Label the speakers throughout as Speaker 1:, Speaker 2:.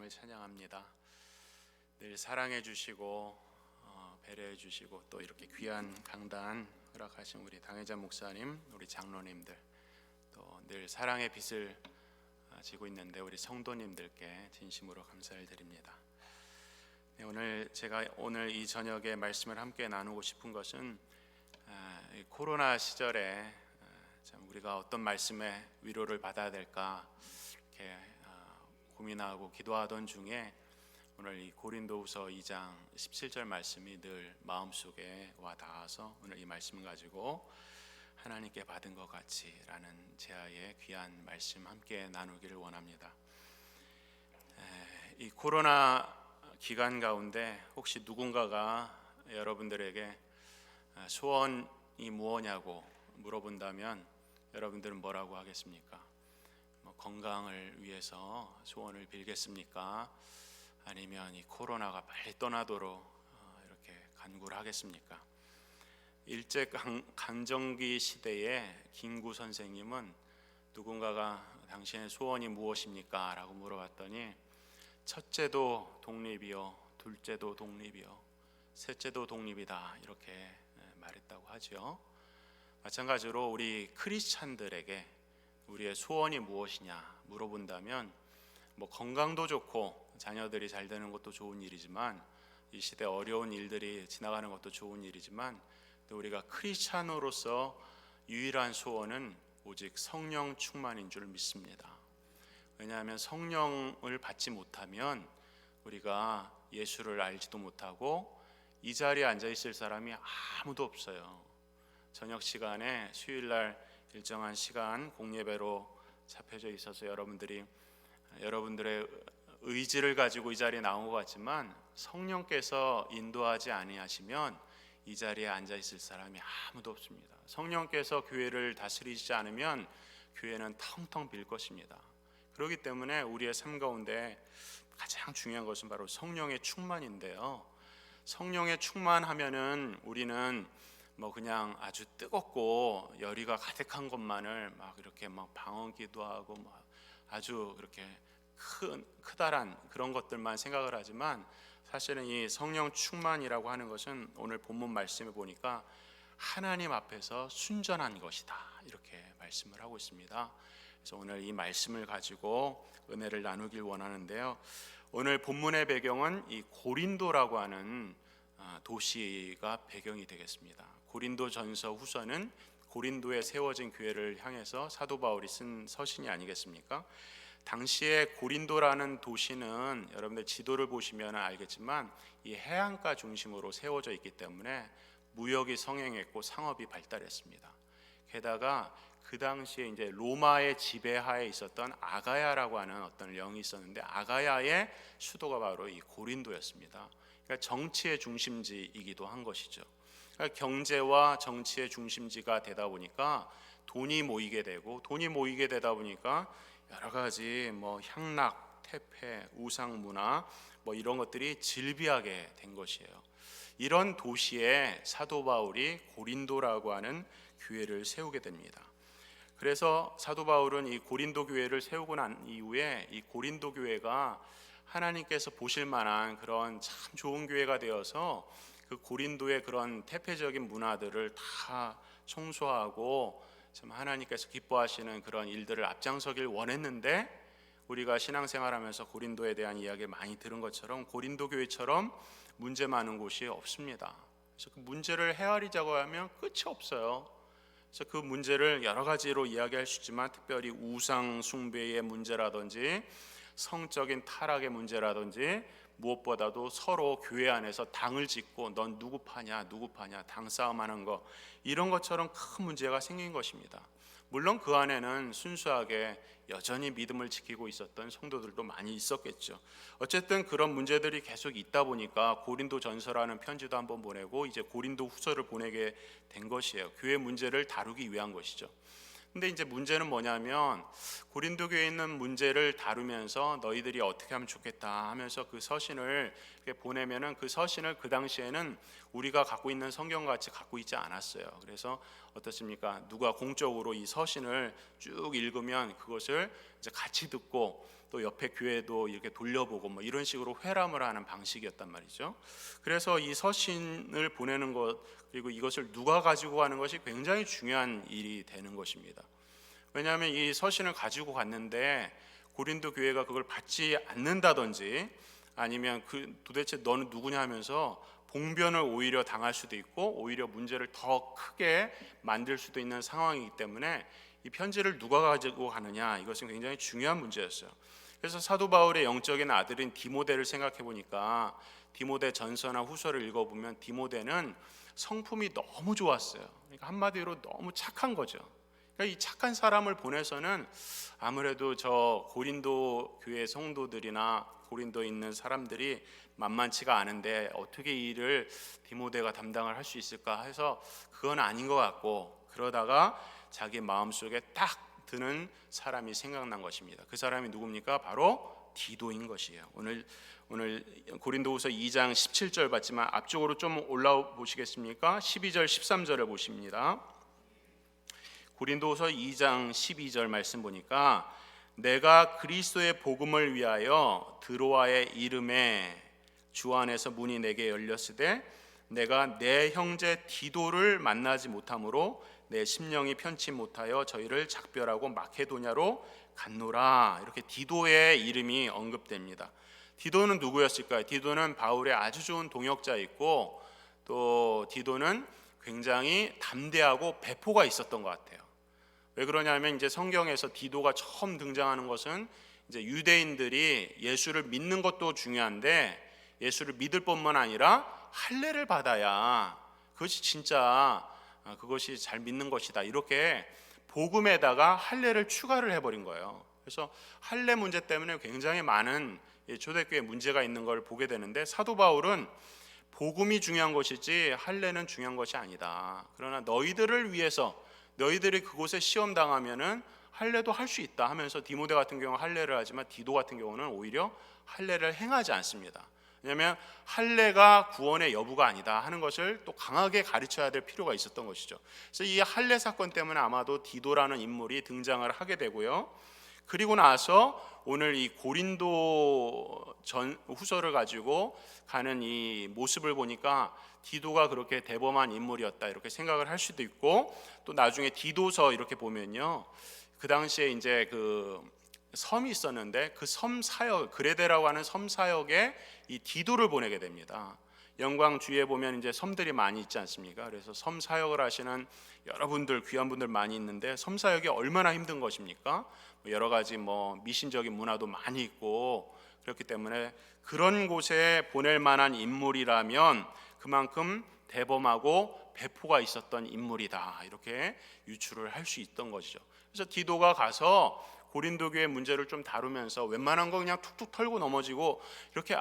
Speaker 1: 하나님을 찬양합니다. 늘 사랑해 주시고 배려해 주시고 또 이렇게 귀한 강단 허락하신 우리 당회자 목사님, 우리 장로님들, 또 늘 사랑의 빛을 지고 있는데 우리 성도님들께 진심으로 감사를 드립니다. 제가 오늘 이 저녁에 말씀을 함께 나누고 싶은 것은 이 코로나 시절에 참 우리가 어떤 말씀에 위로를 받아야 될까 이렇게 고민하고 기도하던 중에 오늘 이 고린도후서 2장 17절 말씀이 늘 마음속에 와 닿아서 오늘 이 말씀을 가지고 하나님께 받은 것 같이라는 제아의 귀한 말씀 함께 나누기를 원합니다. 이 코로나 기간 가운데 혹시 누군가가 여러분들에게 소원이 무엇냐고 물어본다면 여러분들은 뭐라고 하겠습니까? 건강을 위해서 소원을 빌겠습니까? 아니면 이 코로나가 빨리 떠나도록 이렇게 간구를 하겠습니까? 일제 강점기 시대에 김구 선생님은 누군가가 당신의 소원이 무엇입니까? 라고 물어봤더니 첫째도 독립이요, 둘째도 독립이요, 셋째도 독립이다 이렇게 말했다고 하죠. 마찬가지로 우리 크리스찬들에게 우리의 소원이 무엇이냐 물어본다면 건강도 좋고 자녀들이 잘 되는 것도 좋은 일이지만 이 시대 어려운 일들이 지나가는 것도 좋은 일이지만 또 우리가 크리스찬으로서 유일한 소원은 오직 성령 충만인 줄 믿습니다. 왜냐하면 성령을 받지 못하면 우리가 예수를 알지도 못하고 이 자리에 앉아 있을 사람이 아무도 없어요. 저녁 시간에 수요일날 일정한 시간 공예배로 잡혀져 있어서 여러분들의 의지를 가지고 이 자리에 나온 것 같지만 성령께서 인도하지 아니하시면 이 자리에 앉아 있을 사람이 아무도 없습니다. 성령께서 교회를 다스리지 않으면 교회는 텅텅 빌 것입니다. 그렇기 때문에 우리의 삶 가운데 가장 중요한 것은 바로 성령의 충만인데요. 성령의 충만하면은 우리는 그냥 아주 뜨겁고 열의가 가득한 것만을 이렇게 방언기도 하고 아주 그렇게 크다란 그런 것들만 생각을 하지만 사실은 이 성령 충만이라고 하는 것은 오늘 본문 말씀에 보니까 하나님 앞에서 순전한 것이다 이렇게 말씀을 하고 있습니다. 그래서 오늘 이 말씀을 가지고 은혜를 나누길 원하는데요. 오늘 본문의 배경은 이 고린도라고 하는 도시가 배경이 되겠습니다. 고린도전서 후서는 고린도에 세워진 교회를 향해서 사도 바울이 쓴 서신이 아니겠습니까? 당시에 고린도라는 도시는 여러분들 지도를 보시면 알겠지만 이 해안가 중심으로 세워져 있기 때문에 무역이 성행했고 상업이 발달했습니다. 게다가 그 당시에 이제 로마의 지배하에 있었던 아가야라고 하는 어떤 영이 있었는데 아가야의 수도가 바로 이 고린도였습니다. 그러니까 정치의 중심지이기도 한 것이죠. 그러니까 경제와 정치의 중심지가 되다 보니까 돈이 모이게 되다 보니까 여러 가지 향락, 태폐, 우상 문화 이런 것들이 질비하게 된 것이에요. 이런 도시에 사도 바울이 고린도라고 하는 교회를 세우게 됩니다. 그래서 사도 바울은 이 고린도 교회를 세우고 난 이후에 이 고린도 교회가 하나님께서 보실 만한 그런 참 좋은 교회가 되어서 그 고린도의 그런 태폐적인 문화들을 다 청소하고 참 하나님께서 기뻐하시는 그런 일들을 앞장서길 원했는데 우리가 신앙생활하면서 고린도에 대한 이야기를 많이 들은 것처럼 고린도 교회처럼 문제 많은 곳이 없습니다. 그래서 그 문제를 헤아리자고 하면 끝이 없어요. 그래서 그 문제를 여러 가지로 이야기할 수 있지만 특별히 우상 숭배의 문제라든지 성적인 타락의 문제라든지 무엇보다도 서로 교회 안에서 당을 짓고 넌 누구 파냐 당 싸움하는 거 이런 것처럼 큰 문제가 생긴 것입니다. 물론 그 안에는 순수하게 여전히 믿음을 지키고 있었던 성도들도 많이 있었겠죠. 어쨌든 그런 문제들이 계속 있다 보니까 고린도전서라는 편지도 한번 보내고 이제 고린도후서를 보내게 된 것이에요. 교회 문제를 다루기 위한 것이죠. 근데 이제 문제는 뭐냐면 고린도 교회에 있는 문제를 다루면서 너희들이 어떻게 하면 좋겠다 하면서 그 서신을 보내면은 그 서신을 그 당시에는 우리가 갖고 있는 성경같이 갖고 있지 않았어요. 그래서 어떻습니까? 누가 공적으로 이 서신을 쭉 읽으면 그것을 이제 같이 듣고 또 옆에 교회도 이렇게 돌려보고 뭐 이런 식으로 회람을 하는 방식이었단 말이죠. 그래서 이 서신을 보내는 것, 그리고 이것을 누가 가지고 가는 것이 굉장히 중요한 일이 되는 것입니다. 왜냐하면 이 서신을 가지고 갔는데 고린도 교회가 그걸 받지 않는다든지, 아니면 도대체 너는 누구냐 하면서 봉변을 오히려 당할 수도 있고 오히려 문제를 더 크게 만들 수도 있는 상황이기 때문에 이 편지를 누가 가지고 가느냐, 이것은 굉장히 중요한 문제였어요. 그래서 사도 바울의 영적인 아들인 디모데를 생각해 보니까 디모데 전서나 후서를 읽어보면 디모데는 성품이 너무 좋았어요. 그러니까 한마디로 너무 착한 거죠. 그러니까 이 착한 사람을 보내서는 아무래도 저 고린도 교회 성도들이나 고린도에 있는 사람들이 만만치가 않은데 어떻게 이 일을 디모데가 담당을 할 수 있을까 해서 그건 아닌 것 같고, 그러다가 자기 마음속에 딱 드는 사람이 생각난 것입니다. 그 사람이 누굽니까? 바로 디도인 것이에요. 오늘 고린도후서 2장 17절 봤지만 앞쪽으로 좀 올라와 보시겠습니까? 12절 13절을 보십니다. 고린도후서 2장 12절 말씀 보니까 내가 그리스도의 복음을 위하여 드로아의 이름에 주 안에서 문이 내게 열렸으되 내가 내 형제 디도를 만나지 못하므로 내 심령이 편치 못하여 저희를 작별하고 마케도냐로 갔노라. 이렇게 디도의 이름이 언급됩니다. 디도는 누구였을까요? 디도는 바울의 아주 좋은 동역자였고, 또 디도는 굉장히 담대하고 배포가 있었던 것 같아요. 왜 그러냐면 이제 성경에서 디도가 처음 등장하는 것은 이제 유대인들이 예수를 믿는 것도 중요한데 예수를 믿을 뿐만 아니라 할례를 받아야 그것이 진짜 그것이 잘 믿는 것이다, 이렇게 복음에다가 할례를 추가를 해버린 거예요. 그래서 할례 문제 때문에 굉장히 많은 초대교회 문제가 있는 걸 보게 되는데, 사도 바울은 복음이 중요한 것이지 할례는 중요한 것이 아니다. 그러나 너희들을 위해서, 너희들이 그곳에 시험 당하면은 할례도 할 수 있다 하면서 디모데 같은 경우는 할례를 하지만 디도 같은 경우는 오히려 할례를 행하지 않습니다. 왜냐하면 할례가 구원의 여부가 아니다 하는 것을 또 강하게 가르쳐야 될 필요가 있었던 것이죠. 그래서 이 할례 사건 때문에 아마도 디도라는 인물이 등장을 하게 되고요. 그리고 나서 오늘 이 고린도 전 후서를 가지고 가는 이 모습을 보니까 디도가 그렇게 대범한 인물이었다, 이렇게 생각을 할 수도 있고, 또 나중에 디도서 이렇게 보면요, 그 당시에 이제 그 섬이 있었는데 그 섬 사역, 그레데라고 하는 섬 사역에 이 디도를 보내게 됩니다. 영광 주위에 보면 이제 섬들이 많이 있지 않습니까? 그래서 섬 사역을 하시는 여러분들, 귀한 분들 많이 있는데 섬 사역이 얼마나 힘든 것입니까? 여러 가지 미신적인 문화도 많이 있고, 그렇기 때문에 그런 곳에 보낼 만한 인물이라면 그만큼 대범하고 배포가 있었던 인물이다, 이렇게 유추를 할 수 있던 것이죠. 그래서 디도가 가서 고린도 교회 문제를 좀 다루면서 웬만한 거 그냥 툭툭 털고 넘어지고 이렇게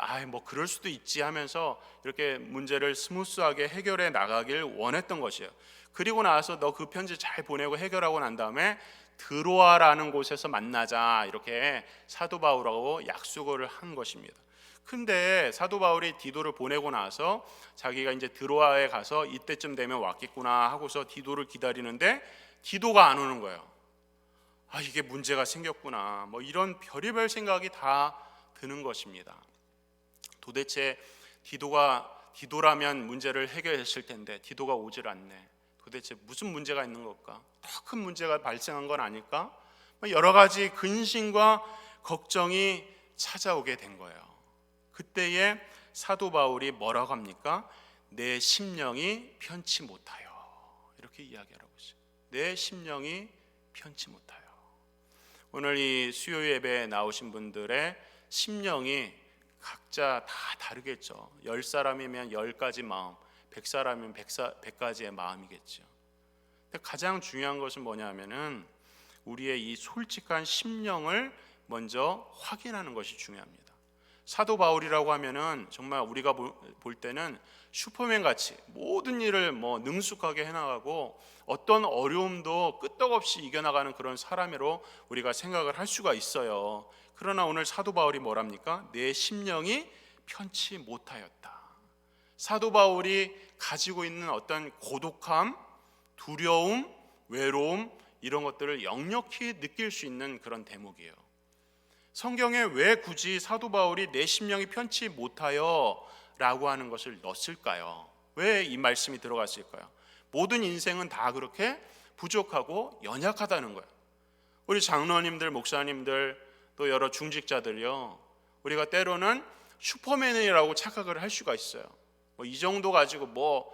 Speaker 1: 그럴 수도 있지 하면서 이렇게 문제를 스무스하게 해결해 나가길 원했던 것이에요. 그리고 나서 너 그 편지 잘 보내고 해결하고 난 다음에 드로아라는 곳에서 만나자, 이렇게 사도 바울하고 약속을 한 것입니다. 근데 사도 바울이 디도를 보내고 나서 자기가 이제 드로아에 가서 이때쯤 되면 왔겠구나 하고서 디도를 기다리는데 디도가 안 오는 거예요. 이게 문제가 생겼구나, 이런 별의별 생각이 다 드는 것입니다. 도대체 디도라면 문제를 해결했을 텐데 디도가 오질 않네. 도대체 무슨 문제가 있는 걸까? 더 큰 문제가 발생한 건 아닐까? 여러 가지 근심과 걱정이 찾아오게 된 거예요. 그때에 사도 바울이 뭐라고 합니까? 내 심령이 편치 못하여, 이렇게 이야기하라고 했어요. 내 심령이 편치 못하여. 오늘 이 수요 예배에 나오신 분들의 심령이 각자 다 다르겠죠. 10사람이면 10가지 마음, 100사람이면 100가지의 마음이겠죠. 근데 가장 중요한 것은 뭐냐면은 우리의 이 솔직한 심령을 먼저 확인하는 것이 중요합니다. 사도 바울이라고 하면은 정말 우리가 볼 때는 슈퍼맨 같이 모든 일을 능숙하게 해나가고 어떤 어려움도 끄떡없이 이겨나가는 그런 사람으로 우리가 생각을 할 수가 있어요. 그러나 오늘 사도 바울이 뭐랍니까? 내 심령이 편치 못하였다. 사도 바울이 가지고 있는 어떤 고독함, 두려움, 외로움, 이런 것들을 역력히 느낄 수 있는 그런 대목이에요. 성경에 왜 굳이 사도 바울이 내 심령이 편치 못하여 라고 하는 것을 넣었을까요? 왜 이 말씀이 들어갔을까요? 모든 인생은 다 그렇게 부족하고 연약하다는 거예요. 우리 장로님들, 목사님들, 또 여러 중직자들요, 우리가 때로는 슈퍼맨이라고 착각을 할 수가 있어요. 이 정도 가지고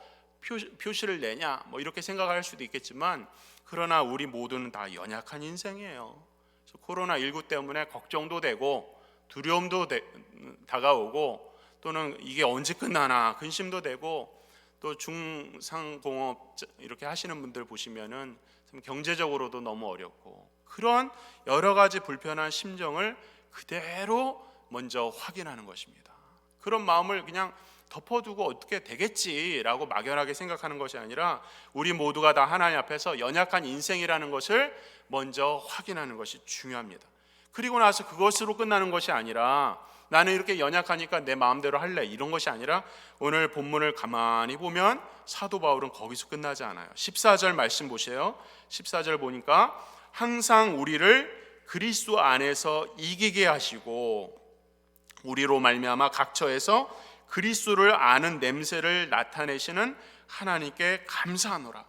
Speaker 1: 표시를 내냐, 이렇게 생각할 수도 있겠지만, 그러나 우리 모두는 다 연약한 인생이에요. 코로나19 때문에 걱정도 되고 두려움도 다가오고, 또는 이게 언제 끝나나 근심도 되고, 또 중상공업 이렇게 하시는 분들 보시면은 경제적으로도 너무 어렵고, 그런 여러 가지 불편한 심정을 그대로 먼저 확인하는 것입니다. 그런 마음을 그냥 덮어두고 어떻게 되겠지라고 막연하게 생각하는 것이 아니라, 우리 모두가 다 하나님 앞에서 연약한 인생이라는 것을 먼저 확인하는 것이 중요합니다. 그리고 나서 그것으로 끝나는 것이 아니라, 나는 이렇게 연약하니까 내 마음대로 할래, 이런 것이 아니라, 오늘 본문을 가만히 보면 사도 바울은 거기서 끝나지 않아요. 14절 말씀 보세요. 14절 보니까 항상 우리를 그리스도 안에서 이기게 하시고 우리로 말미암아 각처에서 그리스도를 아는 냄새를 나타내시는 하나님께 감사하노라.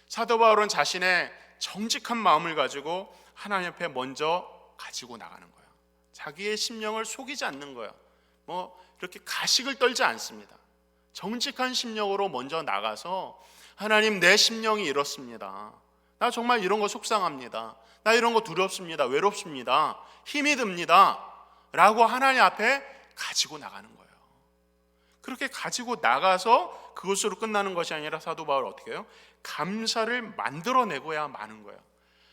Speaker 1: 사도 바울은 자신의 정직한 마음을 가지고 하나님 앞에 먼저 가지고 나가는 거예요. 자기의 심령을 속이지 않는 거예요. 이렇게 가식을 떨지 않습니다. 정직한 심령으로 먼저 나가서, 하나님, 내 심령이 이렇습니다. 나 정말 이런 거 속상합니다. 나 이런 거 두렵습니다. 외롭습니다. 힘이 듭니다. 라고 하나님 앞에 가지고 나가는 거예요. 그렇게 가지고 나가서 그것으로 끝나는 것이 아니라 사도 바울 어떻게 해요? 감사를 만들어내고야 마는 거예요.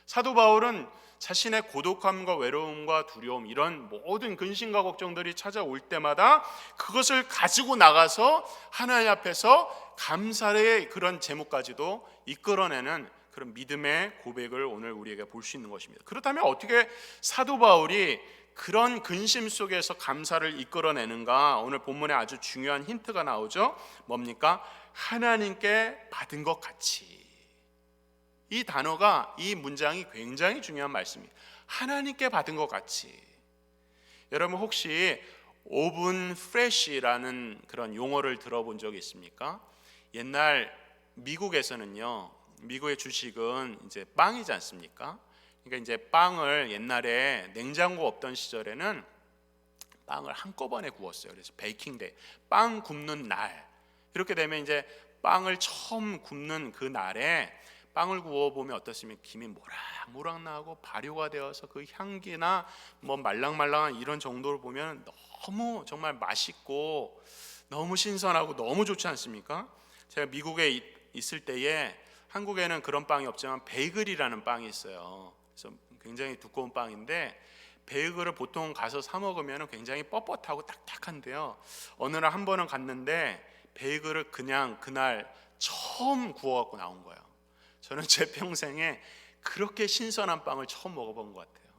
Speaker 1: 사도 바울은 자신의 고독함과 외로움과 두려움, 이런 모든 근심과 걱정들이 찾아올 때마다 그것을 가지고 나가서 하나님 앞에서 감사의 그런 제목까지도 이끌어내는 그런 믿음의 고백을 오늘 우리에게 볼 수 있는 것입니다. 그렇다면 어떻게 사도 바울이 그런 근심 속에서 감사를 이끌어내는가? 오늘 본문에 아주 중요한 힌트가 나오죠. 뭡니까? 하나님께 받은 것 같이. 이 단어가, 이 문장이 굉장히 중요한 말씀입니다. 하나님께 받은 것 같이. 여러분 혹시 오븐 프레시라는 그런 용어를 들어본 적이 있습니까? 옛날 미국에서는요, 미국의 주식은 이제 빵이지 않습니까? 그러니까 이제 빵을 옛날에 냉장고 없던 시절에는 빵을 한꺼번에 구웠어요. 그래서 베이킹데이, 빵 굽는 날. 이렇게 되면 이제 빵을 처음 굽는 그 날에 빵을 구워보면 어떻습니까? 김이 모락모락 나고 발효가 되어서 그 향기나 말랑말랑한 이런 정도를 보면 너무 정말 맛있고 너무 신선하고 너무 좋지 않습니까? 제가 미국에 있을 때에 한국에는 그런 빵이 없지만 베이글이라는 빵이 있어요. 그래서 굉장히 두꺼운 빵인데, 베이글을 보통 가서 사 먹으면 굉장히 뻣뻣하고 딱딱한데요, 어느 날 한 번은 갔는데 베이글을 그냥 그날 처음 구워갖고 나온 거예요. 저는 제 평생에 그렇게 신선한 빵을 처음 먹어본 것 같아요.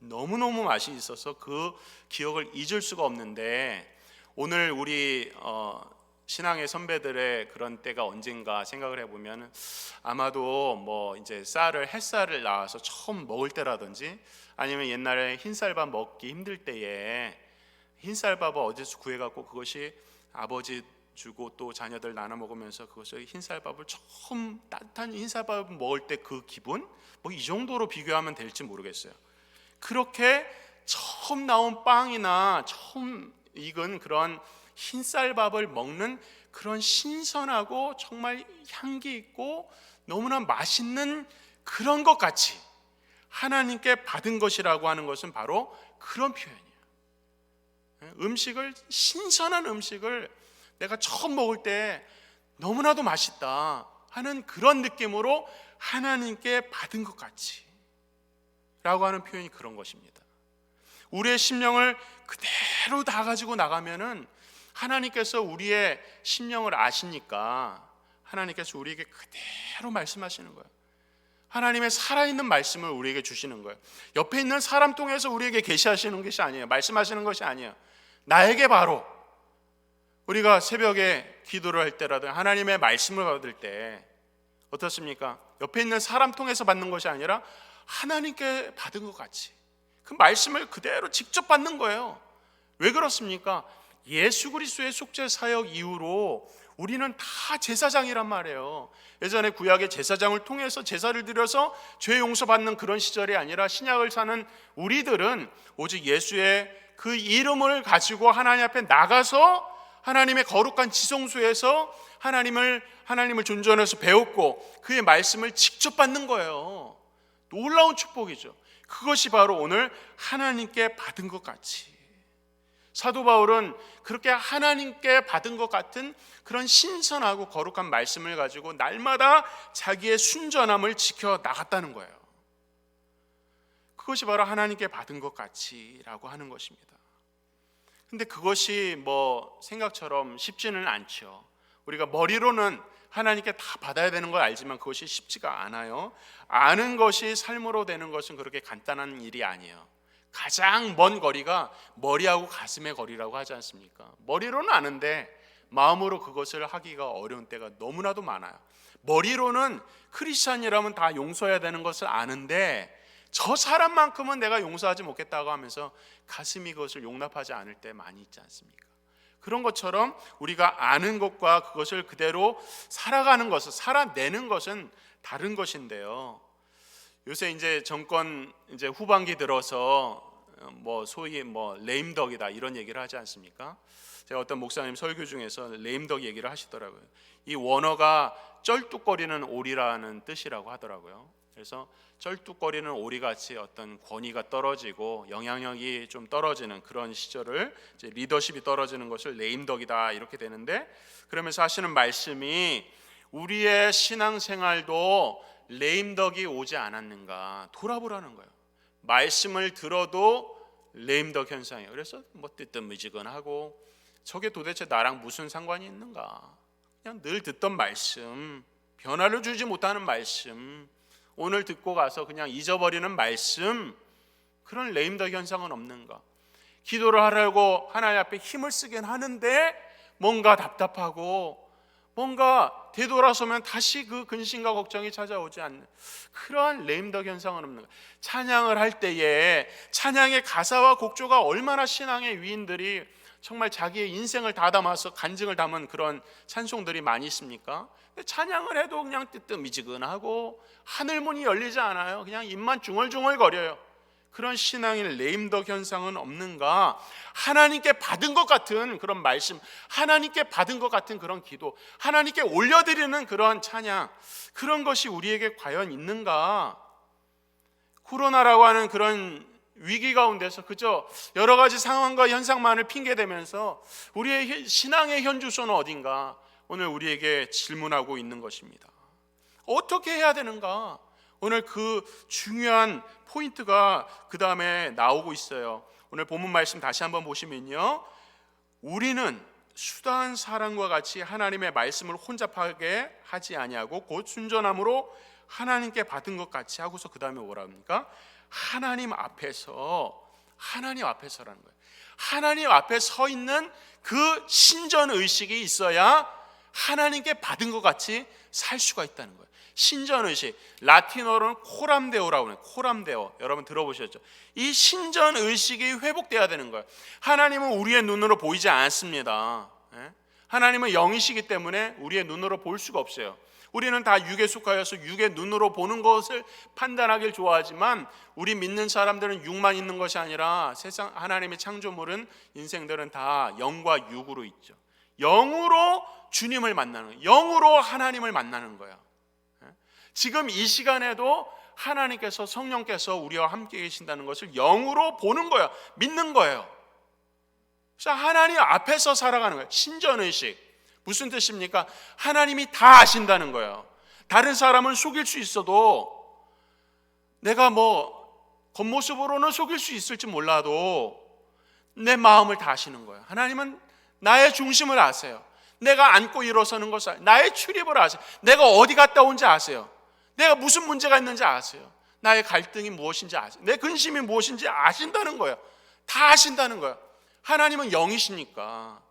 Speaker 1: 너무너무 맛이 있어서 그 기억을 잊을 수가 없는데, 오늘 우리 신앙의 선배들의 그런 때가 언젠가 생각을 해보면, 아마도 이제 햇살을 낳아서 처음 먹을 때라든지, 아니면 옛날에 흰쌀밥 먹기 힘들 때에 흰쌀밥을 어디서 구해갖고 그것이 아버지 주고 또 자녀들 나눠 먹으면서 그것을 흰쌀밥을 처음, 따뜻한 흰쌀밥을 먹을 때 그 기분, 이 정도로 비교하면 될지 모르겠어요. 그렇게 처음 나온 빵이나 처음 익은 그런 흰쌀밥을 먹는 그런 신선하고 정말 향기 있고 너무나 맛있는 그런 것 같이 하나님께 받은 것이라고 하는 것은 바로 그런 표현이에요. 신선한 음식을 내가 처음 먹을 때 너무나도 맛있다 하는 그런 느낌으로 하나님께 받은 것 같이 라고 하는 표현이 그런 것입니다. 우리의 심령을 그대로 다 가지고 나가면은 하나님께서 우리의 심령을 아시니까 하나님께서 우리에게 그대로 말씀하시는 거예요. 하나님의 살아있는 말씀을 우리에게 주시는 거예요. 옆에 있는 사람 통해서 우리에게 계시하시는 것이 아니에요. 말씀하시는 것이 아니에요. 나에게 바로 우리가 새벽에 기도를 할 때라도 하나님의 말씀을 받을 때 어떻습니까? 옆에 있는 사람 통해서 받는 것이 아니라 하나님께 받은 것 같이 그 말씀을 그대로 직접 받는 거예요. 왜 그렇습니까? 예수 그리스도의 속죄 사역 이후로 우리는 다 제사장이란 말이에요. 예전에 구약의 제사장을 통해서 제사를 드려서 죄 용서받는 그런 시절이 아니라 신약을 사는 우리들은 오직 예수의 그 이름을 가지고 하나님 앞에 나가서 하나님의 거룩한 지성소에서 하나님을 존전해서 배웠고 그의 말씀을 직접 받는 거예요. 놀라운 축복이죠. 그것이 바로 오늘 하나님께 받은 것 같이, 사도 바울은 그렇게 하나님께 받은 것 같은 그런 신선하고 거룩한 말씀을 가지고 날마다 자기의 순전함을 지켜 나갔다는 거예요. 그것이 바로 하나님께 받은 것 같이라고 하는 것입니다. 근데 그것이 뭐 생각처럼 쉽지는 않죠. 우리가 머리로는 하나님께 다 받아야 되는 걸 알지만 그것이 쉽지가 않아요. 아는 것이 삶으로 되는 것은 그렇게 간단한 일이 아니에요. 가장 먼 거리가 머리하고 가슴의 거리라고 하지 않습니까? 머리로는 아는데 마음으로 그것을 하기가 어려운 때가 너무나도 많아요. 머리로는 크리스찬이라면 다 용서해야 되는 것을 아는데 저 사람만큼은 내가 용서하지 못겠다고 하면서 가슴이 그것을 용납하지 않을 때 많이 있지 않습니까? 그런 것처럼 우리가 아는 것과 그것을 그대로 살아가는 것을, 살아내는 것은 다른 것인데요. 요새 이제 정권 이제 후반기 들어서 소위 레임덕이다 이런 얘기를 하지 않습니까? 제가 어떤 목사님 설교 중에서 레임덕 얘기를 하시더라고요. 이 원어가 쩔뚝거리는 오리라는 뜻이라고 하더라고요. 그래서 쩔뚝거리는 오리같이 어떤 권위가 떨어지고 영향력이 좀 떨어지는 그런 시절을, 이제 리더십이 떨어지는 것을 레임덕이다 이렇게 되는데, 그러면서 하시는 말씀이 우리의 신앙생활도 레임덕이 오지 않았는가 돌아보라는 거예요. 말씀을 들어도 레임덕 현상이에요. 그래서 뜨뜻미지근하고 저게 도대체 나랑 무슨 상관이 있는가, 그냥 늘 듣던 말씀, 변화를 주지 못하는 말씀, 오늘 듣고 가서 그냥 잊어버리는 말씀, 그런 레임덕 현상은 없는가. 기도를 하려고 하나님 앞에 힘을 쓰긴 하는데 뭔가 답답하고 뭔가 되돌아서면 다시 그 근심과 걱정이 찾아오지 않는 그러한 레임덕 현상은 없는가. 찬양을 할 때에 찬양의 가사와 곡조가 얼마나 신앙의 위인들이 정말 자기의 인생을 다 담아서 간증을 담은 그런 찬송들이 많이 있습니까? 근데 찬양을 해도 그냥 뜨뜻미지근하고 하늘문이 열리지 않아요. 그냥 입만 중얼중얼 거려요. 그런 신앙의 레임덕 현상은 없는가? 하나님께 받은 것 같은 그런 말씀, 하나님께 받은 것 같은 그런 기도, 하나님께 올려드리는 그런 찬양, 그런 것이 우리에게 과연 있는가? 코로나라고 하는 그런 위기 가운데서 그저 여러 가지 상황과 현상만을 핑계대면서 우리의 신앙의 현주소는 어딘가 오늘 우리에게 질문하고 있는 것입니다. 어떻게 해야 되는가? 오늘 그 중요한 포인트가 그 다음에 나오고 있어요. 오늘 본문 말씀 다시 한번 보시면요, 우리는 수다한 사람과 같이 하나님의 말씀을 혼잡하게 하지 아니하고 곧 순전함으로 하나님께 받은 것 같이 하고서 그 다음에 뭐라 합니까? 하나님 앞에서라는 거예요. 하나님 앞에 서 있는 그 신전 의식이 있어야 하나님께 받은 것 같이 살 수가 있다는 거예요. 신전 의식, 라틴어로는 코람데오라고 해요. 코람데오, 여러분 들어보셨죠? 이 신전 의식이 회복돼야 되는 거예요. 하나님은 우리의 눈으로 보이지 않습니다. 하나님은 영이시기 때문에 우리의 눈으로 볼 수가 없어요. 우리는 다 육에 속하여서 육의 눈으로 보는 것을 판단하길 좋아하지만 우리 믿는 사람들은 육만 있는 것이 아니라 세상 하나님의 창조물은, 인생들은 다 영과 육으로 있죠. 영으로 주님을 만나는 거예요. 영으로 하나님을 만나는 거예요. 지금 이 시간에도 하나님께서, 성령께서 우리와 함께 계신다는 것을 영으로 보는 거예요. 믿는 거예요. 그래서 하나님 앞에서 살아가는 거예요. 신전의식. 무슨 뜻입니까? 하나님이 다 아신다는 거예요. 다른 사람은 속일 수 있어도, 내가 겉모습으로는 속일 수 있을지 몰라도 내 마음을 다 아시는 거예요. 하나님은 나의 중심을 아세요. 내가 앉고 일어서는 것을 아세요. 나의 출입을 아세요. 내가 어디 갔다 온지 아세요. 내가 무슨 문제가 있는지 아세요. 나의 갈등이 무엇인지 아세요. 내 근심이 무엇인지 아신다는 거예요. 다 아신다는 거예요. 하나님은 영이시니까.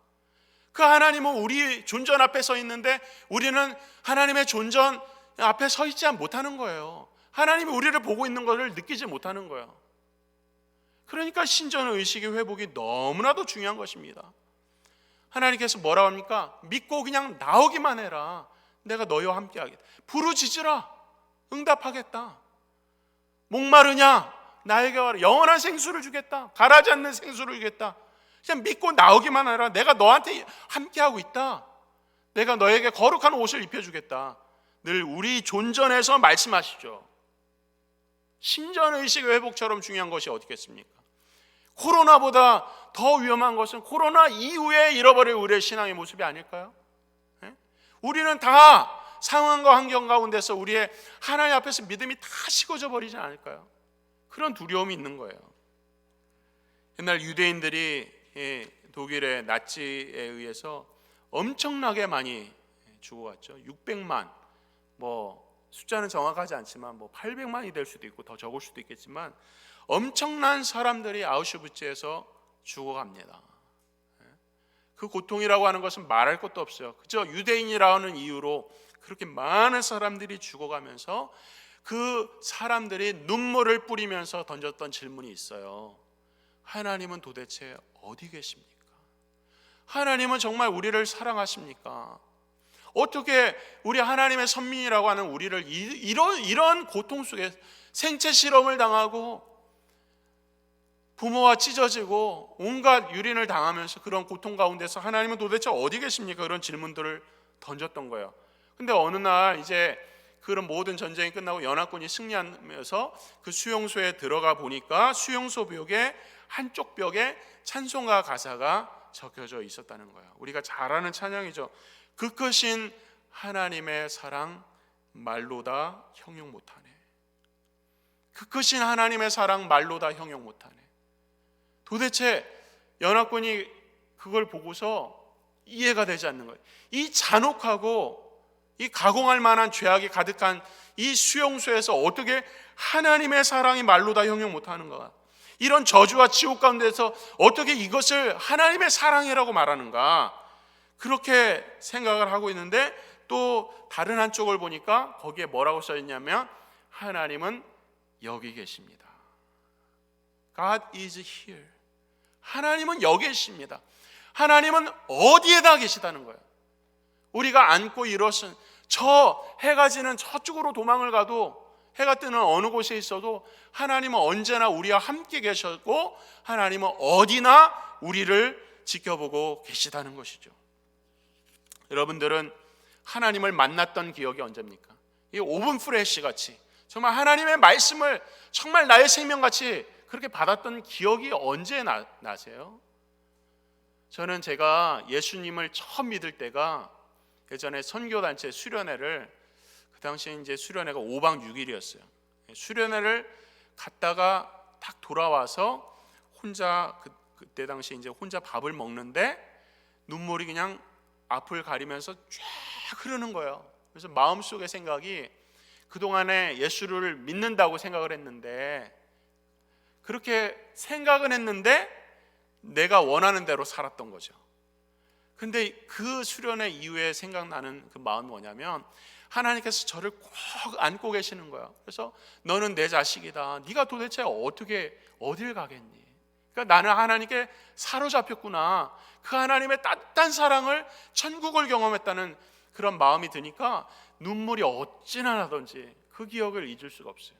Speaker 1: 그 하나님은 우리 존전 앞에 서 있는데 우리는 하나님의 존전 앞에 서 있지 못하는 거예요. 하나님이 우리를 보고 있는 것을 느끼지 못하는 거예요. 그러니까 신전의식의 회복이 너무나도 중요한 것입니다. 하나님께서 뭐라고 합니까? 믿고 그냥 나오기만 해라. 내가 너희와 함께 하겠다. 부르짖으라. 응답하겠다. 목마르냐? 나에게 와라. 영원한 생수를 주겠다. 가라지 않는 생수를 주겠다. 그냥 믿고 나오기만 해라. 내가 너한테 함께하고 있다. 내가 너에게 거룩한 옷을 입혀주겠다. 늘 우리 존전에서 말씀하시죠. 신전의식 회복처럼 중요한 것이 어디겠습니까? 코로나보다 더 위험한 것은 코로나 이후에 잃어버릴 우리의 신앙의 모습이 아닐까요? 우리는 다 상황과 환경 가운데서 우리의 하나님 앞에서 믿음이 다 식어져 버리지 않을까요? 그런 두려움이 있는 거예요. 옛날 유대인들이 독일의 나치에 의해서 엄청나게 많이 죽어갔죠. 600만, 숫자는 정확하지 않지만 800만이 될 수도 있고 더 적을 수도 있겠지만 엄청난 사람들이 아우슈비츠에서 죽어갑니다. 그 고통이라고 하는 것은 말할 것도 없어요. 그저 유대인이라는 이유로 그렇게 많은 사람들이 죽어가면서 그 사람들이 눈물을 뿌리면서 던졌던 질문이 있어요. 하나님은 도대체 어디 계십니까? 하나님은 정말 우리를 사랑하십니까? 어떻게 우리 하나님의 선민이라고 하는 우리를 이런 고통 속에 생체 실험을 당하고 부모와 찢어지고 온갖 유린을 당하면서 그런 고통 가운데서 하나님은 도대체 어디 계십니까? 그런 질문들을 던졌던 거예요. 근데 어느 날 이제 그런 모든 전쟁이 끝나고 연합군이 승리하면서 그 수용소에 들어가 보니까 수용소 벽에 한쪽 벽에 찬송가 가사가 적혀져 있었다는 거예요. 우리가 잘 아는 찬양이죠. 그 크신 하나님의 사랑 말로다 형용 못하네. 그 크신 하나님의 사랑 말로다 형용 못하네. 도대체 연합군이 그걸 보고서 이해가 되지 않는 거예요. 이 잔혹하고 이 가공할 만한 죄악이 가득한 이 수용소에서 어떻게 하나님의 사랑이 말로 다 형용 못하는가? 이런 저주와 지옥 가운데서 어떻게 이것을 하나님의 사랑이라고 말하는가? 그렇게 생각을 하고 있는데 또 다른 한쪽을 보니까 거기에 뭐라고 써 있냐면 하나님은 여기 계십니다. God is here. 하나님은 여기 계십니다. 하나님은 어디에다 계시다는 거예요. 우리가 안고 일어선 저 해가 지는 저쪽으로 도망을 가도 해가 뜨는 어느 곳에 있어도 하나님은 언제나 우리와 함께 계셨고 하나님은 어디나 우리를 지켜보고 계시다는 것이죠. 여러분들은 하나님을 만났던 기억이 언제입니까? 이 오븐 프레시 같이 정말 하나님의 말씀을 정말 나의 생명같이 그렇게 받았던 기억이 언제 나세요? 저는 제가 예수님을 처음 믿을 때가 예전에 선교단체 수련회를 그 당시에 이제 수련회가 5박 6일이었어요. 수련회를 갔다가 딱 돌아와서 혼자 그때 당시에 이제 혼자 밥을 먹는데 눈물이 그냥 앞을 가리면서 쫙 흐르는 거예요. 그래서 마음속의 생각이 그동안에 예수를 믿는다고 생각을 했는데 그렇게 생각은 했는데 내가 원하는 대로 살았던 거죠. 근데 그 수련회 이후에 생각나는 그 마음이 뭐냐면 하나님께서 저를 꼭 안고 계시는 거야. 그래서 너는 내 자식이다. 네가 도대체 어떻게 어딜 가겠니? 그러니까 나는 하나님께 사로잡혔구나. 그 하나님의 따뜻한 사랑을 천국을 경험했다는 그런 마음이 드니까 눈물이 어찌나 나던지 그 기억을 잊을 수가 없어요.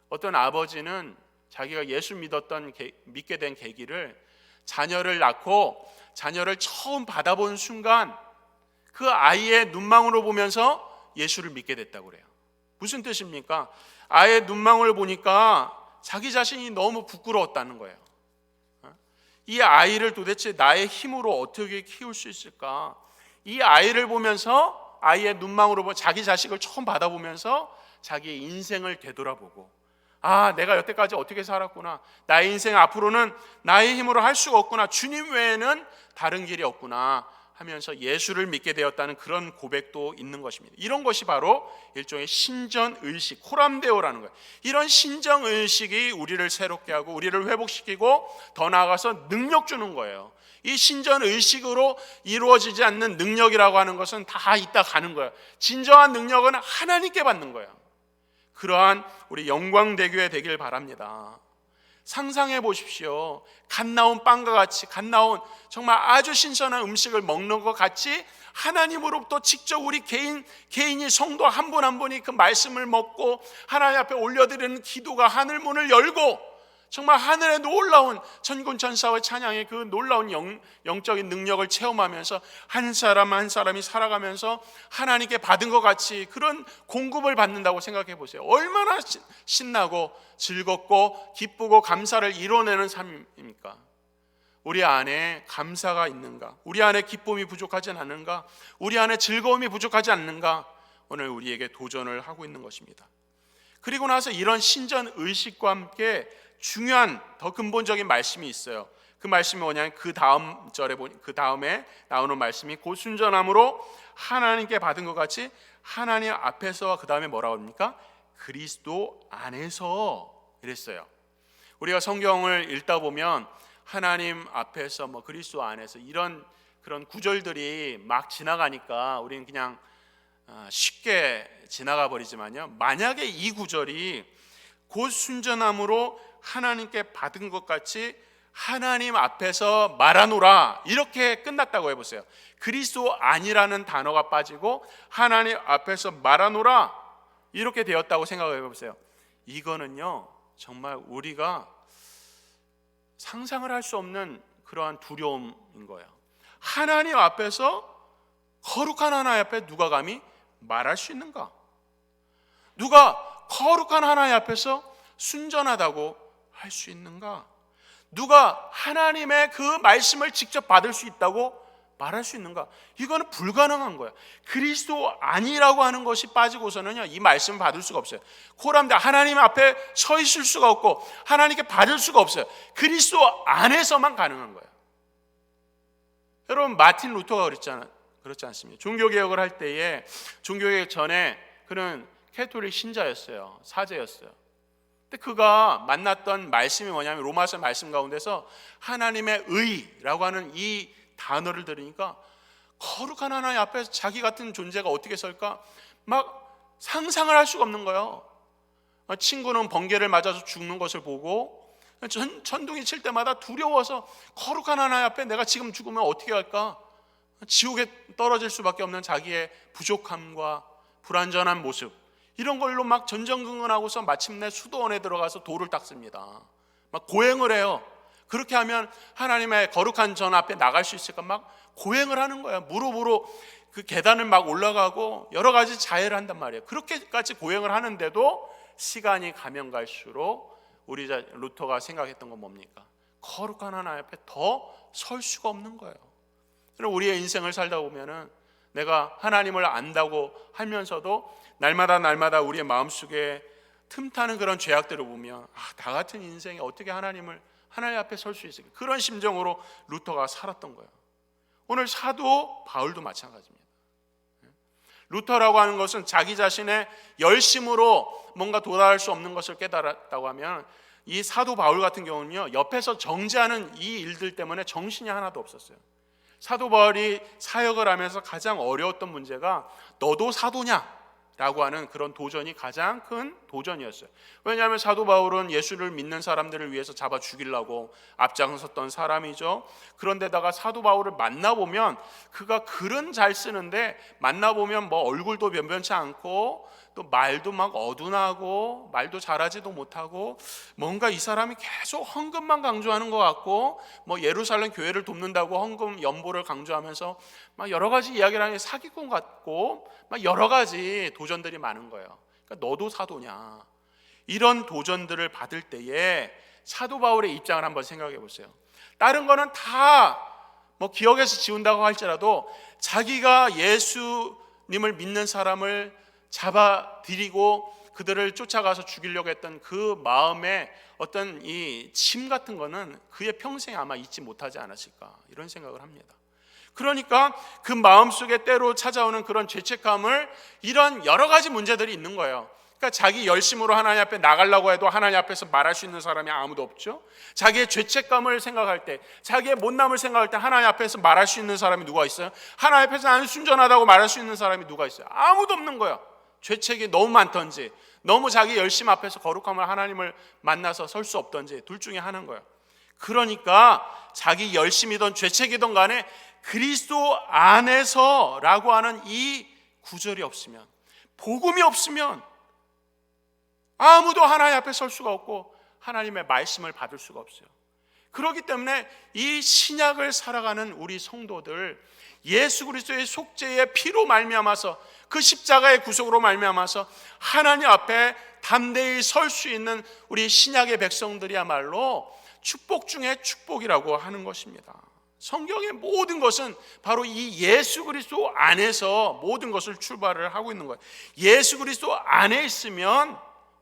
Speaker 1: 어떤 아버지는 자기가 예수 믿게 된 계기를 자녀를 낳고 자녀를 처음 받아본 순간 그 아이의 눈망울을 보면서 예수를 믿게 됐다고 그래요. 무슨 뜻입니까? 아이의 눈망울을 보니까 자기 자신이 너무 부끄러웠다는 거예요. 이 아이를 도대체 나의 힘으로 어떻게 키울 수 있을까? 이 아이를 보면서 아이의 눈망울을 보고 자기 자식을 처음 받아보면서 자기의 인생을 되돌아보고 내가 여태까지 어떻게 살았구나. 나의 인생 앞으로는 나의 힘으로 할 수가 없구나. 주님 외에는 다른 길이 없구나 하면서 예수를 믿게 되었다는 그런 고백도 있는 것입니다. 이런 것이 바로 일종의 신전의식, 코람데오라는 거예요. 이런 신전의식이 우리를 새롭게 하고 우리를 회복시키고 더 나아가서 능력 주는 거예요. 이 신전의식으로 이루어지지 않는 능력이라고 하는 것은 다 있다 가는 거예요. 진정한 능력은 하나님께 받는 거예요. 그러한 우리 영광대교회 되길 바랍니다. 상상해 보십시오. 갓 나온 빵과 같이, 갓 나온 정말 아주 신선한 음식을 먹는 것 같이 하나님으로부터 직접 우리 개인이 성도 한 분 한 분이 그 말씀을 먹고 하나님 앞에 올려드리는 기도가 하늘 문을 열고 정말 하늘의 놀라운 천군 천사의 찬양의 그 놀라운 영적인 능력을 체험하면서 한 사람 한 사람이 살아가면서 하나님께 받은 것 같이 그런 공급을 받는다고 생각해 보세요. 얼마나 신나고 즐겁고 기쁘고 감사를 이뤄내는 삶입니까? 우리 안에 감사가 있는가? 우리 안에 기쁨이 부족하지 않는가? 우리 안에 즐거움이 부족하지 않는가? 오늘 우리에게 도전을 하고 있는 것입니다. 그리고 나서 이런 신전 의식과 함께 중요한 더 근본적인 말씀이 있어요. 그 말씀이 뭐냐면 그 다음에 나오는 말씀이 곧 순전함으로 하나님께 받은 것 같이 하나님 앞에서 그 다음에 뭐라고 합니까? 그리스도 안에서 이랬어요. 우리가 성경을 읽다 보면 하나님 앞에서 뭐 그리스도 안에서 이런 그런 구절들이 막 지나가니까 우리는 그냥 쉽게 지나가 버리지만요. 만약에 이 구절이 곧 순전함으로 하나님께 받은 것 같이 하나님 앞에서 말하노라 이렇게 끝났다고 해보세요. 그리스도 아니라는 단어가 빠지고 하나님 앞에서 말하노라 이렇게 되었다고 생각해 보세요. 이거는요 정말 우리가 상상을 할 수 없는 그러한 두려움인 거예요. 하나님 앞에서 거룩한 하나님 앞에 누가 감히 말할 수 있는가? 누가 거룩한 하나님 앞에서 순전하다고 할 수 있는가? 누가 하나님의 그 말씀을 직접 받을 수 있다고 말할 수 있는가? 이거는 불가능한 거야. 그리스도 아니라고 하는 것이 빠지고서는요 이 말씀을 받을 수가 없어요. 코람데 하나님 앞에 서 있을 수가 없고 하나님께 받을 수가 없어요. 그리스도 안에서만 가능한 거예요. 여러분 마틴 루터가 그렇지 않습니까? 종교개혁을 할 때에 종교개혁 전에 그는 캐톨릭 신자였어요. 사제였어요. 근데 그가 만났던 말씀이 뭐냐면 로마서 말씀 가운데서 하나님의 의라고 하는 이 단어를 들으니까 거룩한 하나님 앞에서 자기 같은 존재가 어떻게 설까? 막 상상을 할 수가 없는 거예요. 친구는 번개를 맞아서 죽는 것을 보고 천둥이 칠 때마다 두려워서 거룩한 하나님 앞에 내가 지금 죽으면 어떻게 할까? 지옥에 떨어질 수밖에 없는 자기의 부족함과 불완전한 모습 이런 걸로 막 전전긍긍하고서 마침내 수도원에 들어가서 돌을 닦습니다. 막 고행을 해요. 그렇게 하면 하나님의 거룩한 전 앞에 나갈 수 있을까? 막 고행을 하는 거예요. 무릎으로 그 계단을 막 올라가고 여러 가지 자해를 한단 말이에요. 그렇게까지 고행을 하는데도 시간이 가면 갈수록 우리 루터가 생각했던 건 뭡니까? 거룩한 하나님 앞에 더 설 수가 없는 거예요. 우리의 인생을 살다 보면은 내가 하나님을 안다고 하면서도 날마다 우리의 마음속에 틈타는 그런 죄악들을 보면 나 같은 인생에 어떻게 하나님 앞에 설 수 있을까? 그런 심정으로 루터가 살았던 거예요. 오늘 사도 바울도 마찬가지입니다. 루터라고 하는 것은 자기 자신의 열심으로 뭔가 도달할 수 없는 것을 깨달았다고 하면 이 사도 바울 같은 경우는요 옆에서 정죄하는 이 일들 때문에 정신이 하나도 없었어요. 사도 바울이 사역을 하면서 가장 어려웠던 문제가 너도 사도냐? 라고 하는 그런 도전이 가장 큰 도전이었어요. 왜냐하면 사도 바울은 예수를 믿는 사람들을 위해서 잡아 죽이려고 앞장섰던 사람이죠. 그런데다가 사도 바울을 만나보면 그가 글은 잘 쓰는데 만나보면 뭐 얼굴도 변변치 않고 또 말도 막 어둔하고 말도 잘하지도 못하고 뭔가 이 사람이 계속 헌금만 강조하는 것 같고 뭐 예루살렘 교회를 돕는다고 헌금 연보를 강조하면서 막 여러 가지 이야기를 하는 사기꾼 같고 막 여러 가지 도전들이 많은 거예요. 그러니까 너도 사도냐? 이런 도전들을 받을 때에 사도 바울의 입장을 한번 생각해 보세요. 다른 거는 다 뭐 기억에서 지운다고 할지라도 자기가 예수님을 믿는 사람을 잡아들이고 그들을 쫓아가서 죽이려고 했던 그 마음의 어떤 이 침 같은 거는 그의 평생에 아마 잊지 못하지 않았을까 이런 생각을 합니다. 그러니까 그 마음속에 때로 찾아오는 그런 죄책감을 이런 여러 가지 문제들이 있는 거예요. 그러니까 자기 열심으로 하나님 앞에 나가려고 해도 하나님 앞에서 말할 수 있는 사람이 아무도 없죠. 자기의 죄책감을 생각할 때, 자기의 못남을 생각할 때 하나님 앞에서 말할 수 있는 사람이 누가 있어요? 하나님 앞에서 나는 순전하다고 말할 수 있는 사람이 누가 있어요? 아무도 없는 거예요. 죄책이 너무 많던지 너무 자기 열심 앞에서 거룩함을 하나님을 만나서 설 수 없던지 둘 중에 하나인 거예요. 그러니까 자기 열심이든 죄책이든 간에 그리스도 안에서라고 하는 이 구절이 없으면, 복음이 없으면 아무도 하나님 앞에 설 수가 없고 하나님의 말씀을 받을 수가 없어요. 그렇기 때문에 이 신약을 살아가는 우리 성도들, 예수 그리스도의 속죄의 피로 말미암아서, 그 십자가의 구속으로 말미암아서 하나님 앞에 담대히 설 수 있는 우리 신약의 백성들이야말로 축복 중에 축복이라고 하는 것입니다. 성경의 모든 것은 바로 이 예수 그리스도 안에서 모든 것을 출발을 하고 있는 거예요. 예수 그리스도 안에 있으면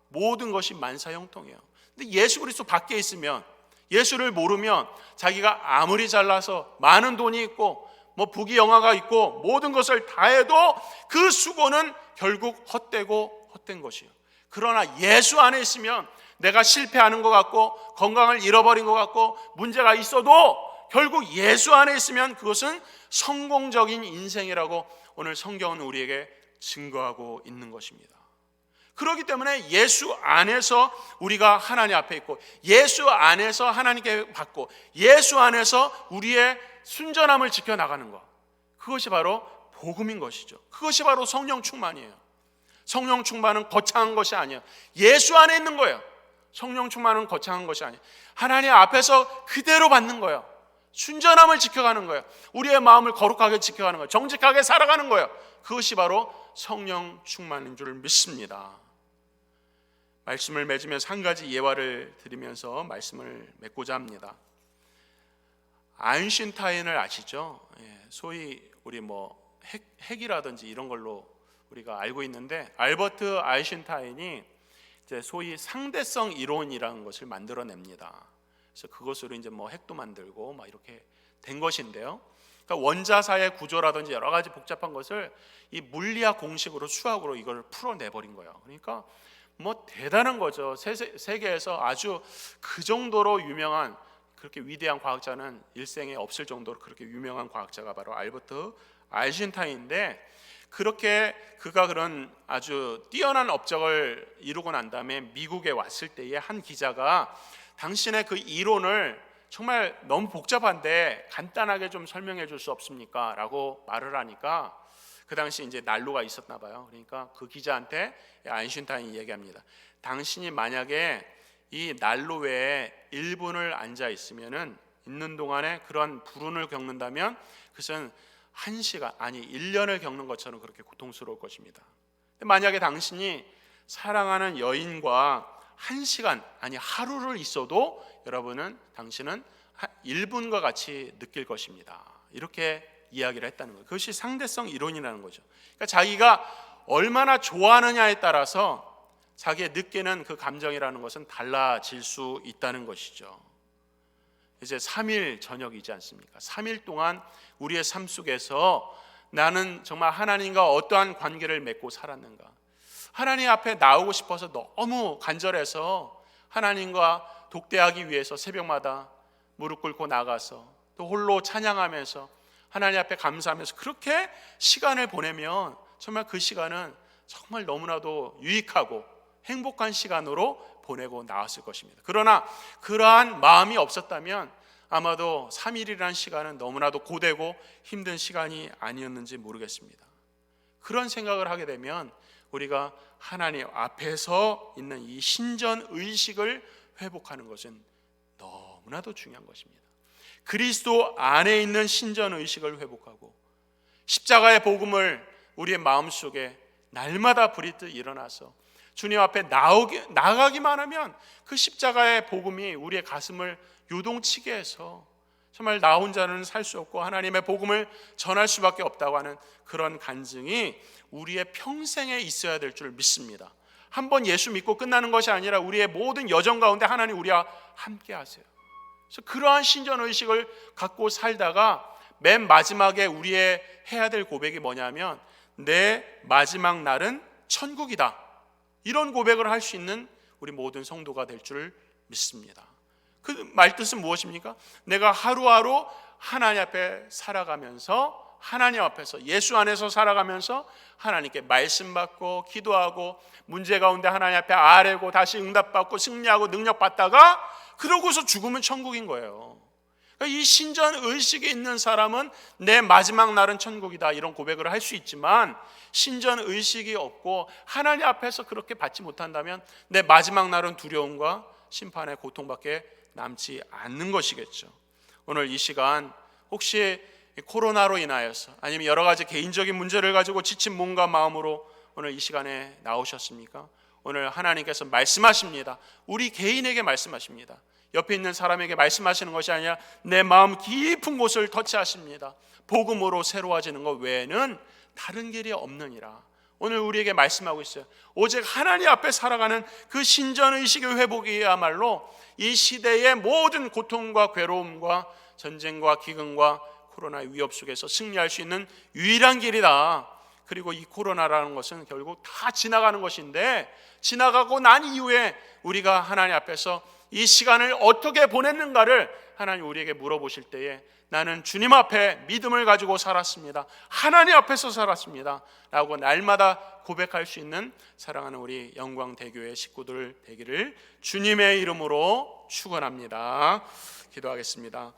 Speaker 1: 모든 것이 만사형통해요. 근데 예수 그리스도 밖에 있으면, 예수를 모르면 자기가 아무리 잘나서 많은 돈이 있고 뭐 부귀영화가 있고 모든 것을 다 해도 그 수고는 결국 헛된 것이에요. 그러나 예수 안에 있으면 내가 실패하는 것 같고 건강을 잃어버린 것 같고 문제가 있어도 결국 예수 안에 있으면 그것은 성공적인 인생이라고 오늘 성경은 우리에게 증거하고 있는 것입니다. 그렇기 때문에 예수 안에서 우리가 하나님 앞에 있고, 예수 안에서 하나님께 받고, 예수 안에서 우리의 순전함을 지켜나가는 것, 그것이 바로 복음인 것이죠. 그것이 바로 성령 충만이에요. 성령 충만은 거창한 것이 아니에요. 예수 안에 있는 거예요. 성령 충만은 거창한 것이 아니에요. 하나님 앞에서 그대로 받는 거예요. 순전함을 지켜가는 거예요. 우리의 마음을 거룩하게 지켜가는 거예요. 정직하게 살아가는 거예요. 그것이 바로 성령 충만인 줄 믿습니다. 말씀을 맺으면서 한 가지 예화를 드리면서 말씀을 맺고자 합니다. 아인슈타인을 아시죠? 소위 우리 핵이라든지 이런 걸로 우리가 알고 있는데, 알버트 아인슈타인이 이제 소위 상대성 이론이라는 것을 만들어냅니다. 그래서 그것으로 이제 핵도 만들고 이렇게 된 것인데요. 그러니까 원자사의 구조라든지 여러 가지 복잡한 것을 이 물리학 공식으로 수학으로 이걸 풀어내버린 거예요. 그러니까 대단한 거죠. 세계에서 아주 그 정도로 유명한, 그렇게 위대한 과학자는 일생에 없을 정도로 그렇게 유명한 과학자가 바로 알버트 아인슈타인인데, 그렇게 그가 그런 아주 뛰어난 업적을 이루고 난 다음에 미국에 왔을 때에 한 기자가 당신의 그 이론을 정말 너무 복잡한데 간단하게 좀 설명해 줄 수 없습니까? 라고 말을 하니까, 그 당시 이제 난로가 있었나 봐요. 그러니까 그 기자한테 아인슈타인이 얘기합니다. 당신이 만약에 이 난로에 1분을 앉아 있으면은, 있는 동안에 그런 불운을 겪는다면 그것은 1시간, 아니 1년을 겪는 것처럼 그렇게 고통스러울 것입니다. 근데 만약에 당신이 사랑하는 여인과 1시간, 아니 하루를 있어도 당신은 1분과 같이 느낄 것입니다. 이렇게 이야기를 했다는 거예요. 그것이 상대성 이론이라는 거죠. 그러니까 자기가 얼마나 좋아하느냐에 따라서 자기의 느끼는 그 감정이라는 것은 달라질 수 있다는 것이죠. 이제 3일 저녁이지 않습니까? 3일 동안 우리의 삶 속에서 나는 정말 하나님과 어떠한 관계를 맺고 살았는가? 하나님 앞에 나오고 싶어서 너무 간절해서 하나님과 독대하기 위해서 새벽마다 무릎 꿇고 나가서 또 홀로 찬양하면서 하나님 앞에 감사하면서 그렇게 시간을 보내면 정말 그 시간은 정말 너무나도 유익하고 행복한 시간으로 보내고 나왔을 것입니다. 그러나 그러한 마음이 없었다면 아마도 3일이라는 시간은 너무나도 고되고 힘든 시간이 아니었는지 모르겠습니다. 그런 생각을 하게 되면 우리가 하나님 앞에서 있는 이 신전 의식을 회복하는 것은 너무나도 중요한 것입니다. 그리스도 안에 있는 신전 의식을 회복하고 십자가의 복음을 우리의 마음속에 날마다 부리듯 일어나서 주님 앞에 나가기만 하면 그 십자가의 복음이 우리의 가슴을 요동치게 해서 정말 나 혼자는 살 수 없고 하나님의 복음을 전할 수밖에 없다고 하는 그런 간증이 우리의 평생에 있어야 될 줄 믿습니다. 한번 예수 믿고 끝나는 것이 아니라 우리의 모든 여정 가운데 하나님 우리와 함께 하세요. 그래서 그러한 신전의식을 갖고 살다가 맨 마지막에 우리의 해야 될 고백이 뭐냐면 내 마지막 날은 천국이다. 이런 고백을 할 수 있는 우리 모든 성도가 될 줄 믿습니다. 그 말뜻은 무엇입니까? 내가 하루하루 하나님 앞에 살아가면서 하나님 앞에서 예수 안에서 살아가면서 하나님께 말씀 받고 기도하고 문제 가운데 하나님 앞에 아뢰고 다시 응답받고 승리하고 능력받다가 그러고서 죽으면 천국인 거예요. 이 신전 의식이 있는 사람은 내 마지막 날은 천국이다 이런 고백을 할 수 있지만, 신전 의식이 없고 하나님 앞에서 그렇게 받지 못한다면 내 마지막 날은 두려움과 심판의 고통밖에 남지 않는 것이겠죠. 오늘 이 시간 혹시 코로나로 인하여서 아니면 여러 가지 개인적인 문제를 가지고 지친 몸과 마음으로 오늘 이 시간에 나오셨습니까? 오늘 하나님께서 말씀하십니다. 우리 개인에게 말씀하십니다. 옆에 있는 사람에게 말씀하시는 것이 아니라 내 마음 깊은 곳을 터치하십니다. 복음으로 새로워지는 것 외에는 다른 길이 없느니라. 오늘 우리에게 말씀하고 있어요. 오직 하나님 앞에 살아가는 그 신전의식의 회복이야말로 이 시대의 모든 고통과 괴로움과 전쟁과 기근과 코로나의 위협 속에서 승리할 수 있는 유일한 길이다. 그리고 이 코로나라는 것은 결국 다 지나가는 것인데, 지나가고 난 이후에 우리가 하나님 앞에서 이 시간을 어떻게 보냈는가를 하나님 우리에게 물어보실 때에 나는 주님 앞에 믿음을 가지고 살았습니다, 하나님 앞에서 살았습니다 라고 날마다 고백할 수 있는 사랑하는 우리 영광대교회 식구들 되기를 주님의 이름으로 축원합니다. 기도하겠습니다.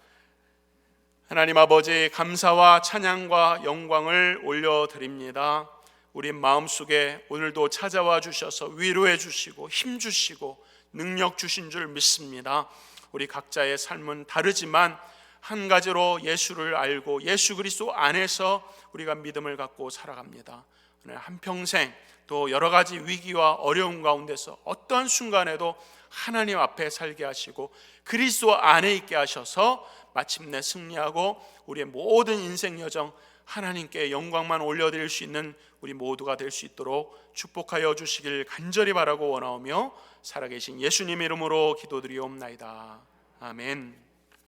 Speaker 1: 하나님 아버지, 감사와 찬양과 영광을 올려드립니다. 우리 마음속에 오늘도 찾아와 주셔서 위로해 주시고 힘 주시고 능력 주신 줄 믿습니다. 우리 각자의 삶은 다르지만 한 가지로 예수를 알고 예수 그리스도 안에서 우리가 믿음을 갖고 살아갑니다. 오늘 한평생 또 여러 가지 위기와 어려움 가운데서 어떤 순간에도 하나님 앞에 살게 하시고 그리스도 안에 있게 하셔서 마침내 승리하고 우리의 모든 인생 여정 하나님께 영광만 올려드릴 수 있는 우리 모두가 될 수 있도록 축복하여 주시길 간절히 바라고 원하오며 살아계신 예수님 이름으로 기도드리옵나이다. 아멘.